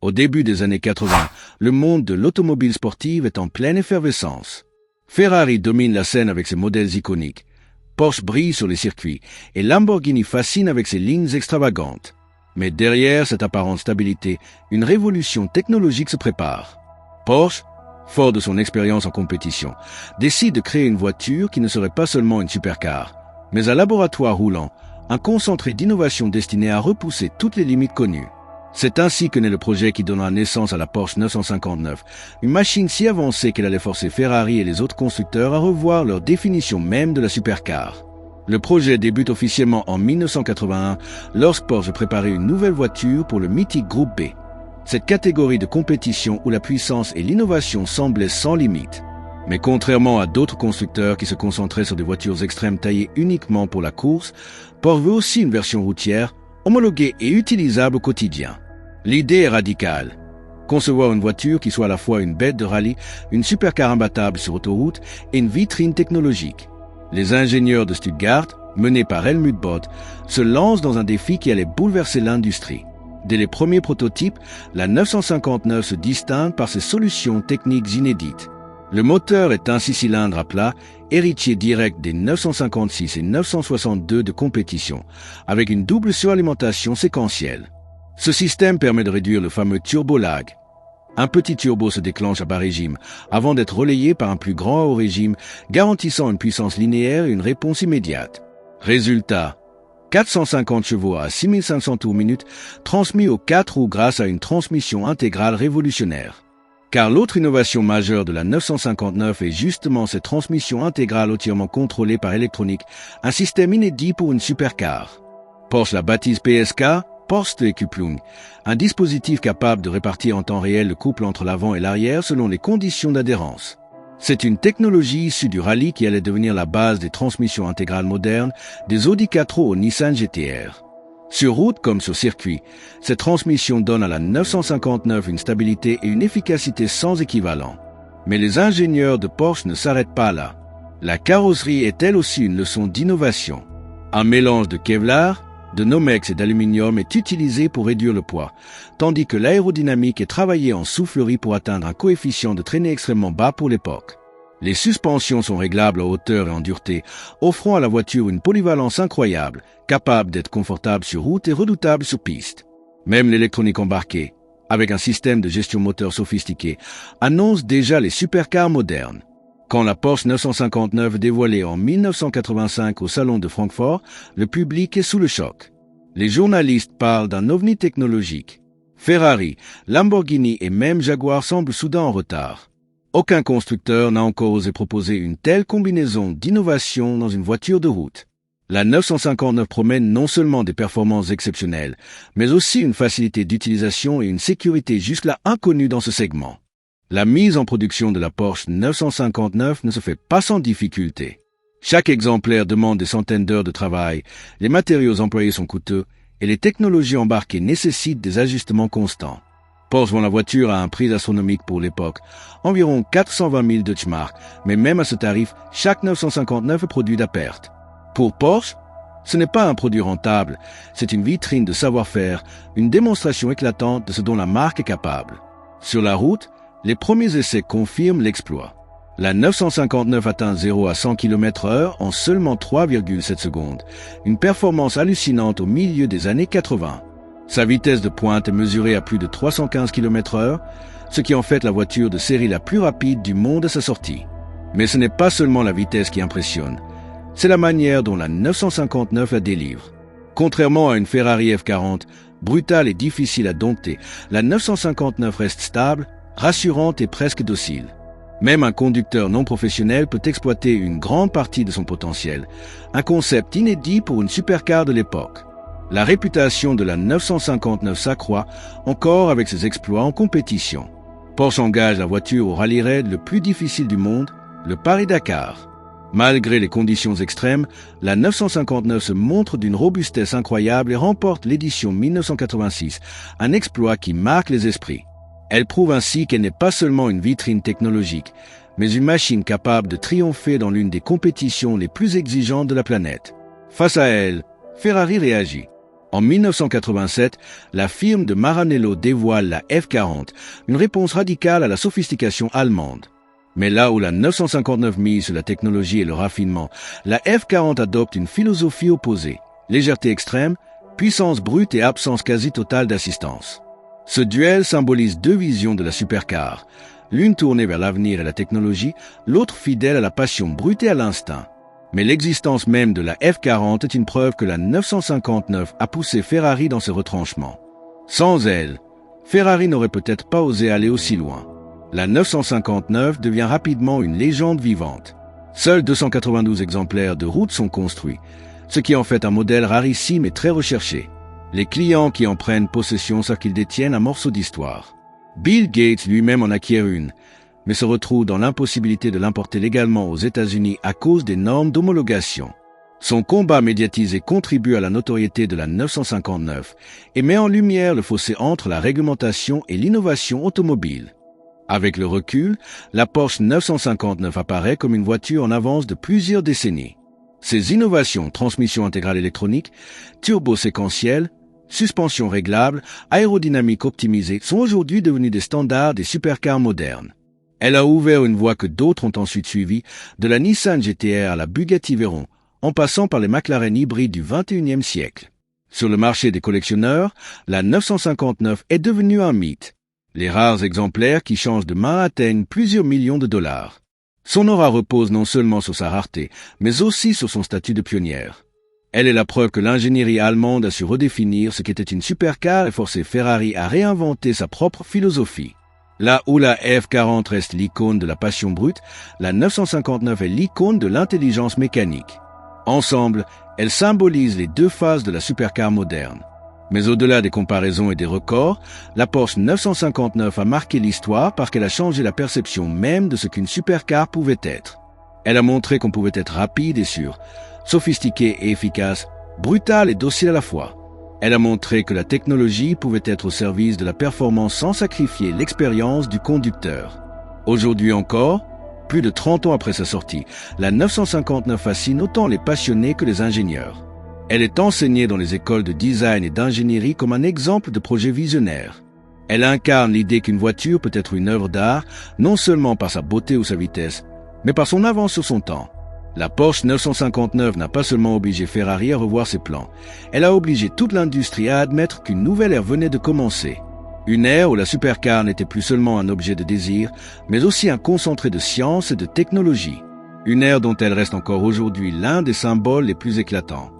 Au début des années 80, le monde de l'automobile sportive est en pleine effervescence. Ferrari domine la scène avec ses modèles iconiques. Porsche brille sur les circuits et Lamborghini fascine avec ses lignes extravagantes. Mais derrière cette apparente stabilité, une révolution technologique se prépare. Porsche, fort de son expérience en compétition, décide de créer une voiture qui ne serait pas seulement une supercar, mais un laboratoire roulant, un concentré d'innovation destiné à repousser toutes les limites connues. C'est ainsi que naît le projet qui donnera naissance à la Porsche 959, une machine si avancée qu'elle allait forcer Ferrari et les autres constructeurs à revoir leur définition même de la supercar. Le projet débute officiellement en 1981 lorsque Porsche préparait une nouvelle voiture pour le mythique groupe B. Cette catégorie de compétition où la puissance et l'innovation semblaient sans limite. Mais contrairement à d'autres constructeurs qui se concentraient sur des voitures extrêmes taillées uniquement pour la course, Porsche veut aussi une version routière, homologuée et utilisable au quotidien. L'idée est radicale. Concevoir une voiture qui soit à la fois une bête de rallye, une supercar imbattable sur autoroute et une vitrine technologique. Les ingénieurs de Stuttgart, menés par Helmut Bott, se lancent dans un défi qui allait bouleverser l'industrie. Dès les premiers prototypes, la 959 se distingue par ses solutions techniques inédites. Le moteur est un 6 cylindres à plat, héritier direct des 956 et 962 de compétition, avec une double suralimentation séquentielle. Ce système permet de réduire le fameux turbo-lag. Un petit turbo se déclenche à bas régime, avant d'être relayé par un plus grand à haut régime, garantissant une puissance linéaire et une réponse immédiate. Résultat, 450 chevaux à 6500 tours minute, transmis aux 4 roues grâce à une transmission intégrale révolutionnaire. Car l'autre innovation majeure de la 959 est justement cette transmission intégrale entièrement contrôlée par électronique, un système inédit pour une supercar. Porsche la baptise PSK, Porsche-Kupplung, un dispositif capable de répartir en temps réel le couple entre l'avant et l'arrière selon les conditions d'adhérence. C'est une technologie issue du rallye qui allait devenir la base des transmissions intégrales modernes des Audi quattro au Nissan GT-R. Sur route comme sur circuit, cette transmission donne à la 959 une stabilité et une efficacité sans équivalent. Mais les ingénieurs de Porsche ne s'arrêtent pas là. La carrosserie est elle aussi une leçon d'innovation. Un mélange de Kevlar, de Nomex et d'aluminium est utilisé pour réduire le poids, tandis que l'aérodynamique est travaillée en soufflerie pour atteindre un coefficient de traînée extrêmement bas pour l'époque. Les suspensions sont réglables en hauteur et en dureté, offrant à la voiture une polyvalence incroyable, capable d'être confortable sur route et redoutable sur piste. Même l'électronique embarquée, avec un système de gestion moteur sophistiqué, annonce déjà les supercars modernes. Quand la Porsche 959 est dévoilée en 1985 au Salon de Francfort, le public est sous le choc. Les journalistes parlent d'un ovni technologique. Ferrari, Lamborghini et même Jaguar semblent soudain en retard. Aucun constructeur n'a encore osé proposer une telle combinaison d'innovation dans une voiture de route. La 959 promène non seulement des performances exceptionnelles, mais aussi une facilité d'utilisation et une sécurité jusque-là inconnue dans ce segment. La mise en production de la Porsche 959 ne se fait pas sans difficulté. Chaque exemplaire demande des centaines d'heures de travail, les matériaux employés sont coûteux et les technologies embarquées nécessitent des ajustements constants. Porsche vend la voiture à un prix astronomique pour l'époque, environ 420 000 Deutschmark, mais même à ce tarif, chaque 959 est produit à perte. Pour Porsche, ce n'est pas un produit rentable, c'est une vitrine de savoir-faire, une démonstration éclatante de ce dont la marque est capable. Sur la route, les premiers essais confirment l'exploit. La 959 atteint 0 à 100 km/h en seulement 3,7 secondes, une performance hallucinante au milieu des années 80. Sa vitesse de pointe est mesurée à plus de 315 km/h, ce qui en fait la voiture de série la plus rapide du monde à sa sortie. Mais ce n'est pas seulement la vitesse qui impressionne, c'est la manière dont la 959 la délivre. Contrairement à une Ferrari F40, brutale et difficile à dompter, la 959 reste stable, rassurante et presque docile. Même un conducteur non professionnel peut exploiter une grande partie de son potentiel, un concept inédit pour une supercar de l'époque. La réputation de la 959 s'accroît encore avec ses exploits en compétition. Porsche engage la voiture au rallye raid le plus difficile du monde, le Paris-Dakar. Malgré les conditions extrêmes, la 959 se montre d'une robustesse incroyable et remporte l'édition 1986, un exploit qui marque les esprits. Elle prouve ainsi qu'elle n'est pas seulement une vitrine technologique, mais une machine capable de triompher dans l'une des compétitions les plus exigeantes de la planète. Face à elle, Ferrari réagit. En 1987, la firme de Maranello dévoile la F40, une réponse radicale à la sophistication allemande. Mais là où la 959 mise sur la technologie et le raffinement, la F40 adopte une philosophie opposée. Légèreté extrême, puissance brute et absence quasi totale d'assistance. Ce duel symbolise deux visions de la supercar, l'une tournée vers l'avenir et la technologie, l'autre fidèle à la passion brute et à l'instinct. Mais l'existence même de la F40 est une preuve que la 959 a poussé Ferrari dans ses retranchements. Sans elle, Ferrari n'aurait peut-être pas osé aller aussi loin. La 959 devient rapidement une légende vivante. Seuls 292 exemplaires de route sont construits, ce qui en fait un modèle rarissime et très recherché. Les clients qui en prennent possession savent qu'ils détiennent un morceau d'histoire. Bill Gates lui-même en acquiert une, mais se retrouve dans l'impossibilité de l'importer légalement aux États-Unis à cause des normes d'homologation. Son combat médiatisé contribue à la notoriété de la 959 et met en lumière le fossé entre la réglementation et l'innovation automobile. Avec le recul, la Porsche 959 apparaît comme une voiture en avance de plusieurs décennies. Ses innovations, transmission intégrale électronique, turbo séquentiel, suspension réglable, aérodynamique optimisée sont aujourd'hui devenues des standards des supercars modernes. Elle a ouvert une voie que d'autres ont ensuite suivie, de la Nissan GT-R à la Bugatti Veyron, en passant par les McLaren hybrides du XXIe siècle. Sur le marché des collectionneurs, la 959 est devenue un mythe. Les rares exemplaires qui changent de main atteignent plusieurs millions de dollars. Son aura repose non seulement sur sa rareté, mais aussi sur son statut de pionnière. Elle est la preuve que l'ingénierie allemande a su redéfinir ce qu'était une supercar et forcer Ferrari à réinventer sa propre philosophie. Là où la F40 reste l'icône de la passion brute, la 959 est l'icône de l'intelligence mécanique. Ensemble, elles symbolisent les deux phases de la supercar moderne. Mais au-delà des comparaisons et des records, la Porsche 959 a marqué l'histoire parce qu'elle a changé la perception même de ce qu'une supercar pouvait être. Elle a montré qu'on pouvait être rapide et sûr, sophistiqué et efficace, brutal et docile à la fois. Elle a montré que la technologie pouvait être au service de la performance sans sacrifier l'expérience du conducteur. Aujourd'hui encore, plus de 30 ans après sa sortie, la 959 fascine autant les passionnés que les ingénieurs. Elle est enseignée dans les écoles de design et d'ingénierie comme un exemple de projet visionnaire. Elle incarne l'idée qu'une voiture peut être une œuvre d'art, non seulement par sa beauté ou sa vitesse, mais par son avance sur son temps. La Porsche 959 n'a pas seulement obligé Ferrari à revoir ses plans, elle a obligé toute l'industrie à admettre qu'une nouvelle ère venait de commencer. Une ère où la supercar n'était plus seulement un objet de désir, mais aussi un concentré de science et de technologie. Une ère dont elle reste encore aujourd'hui l'un des symboles les plus éclatants.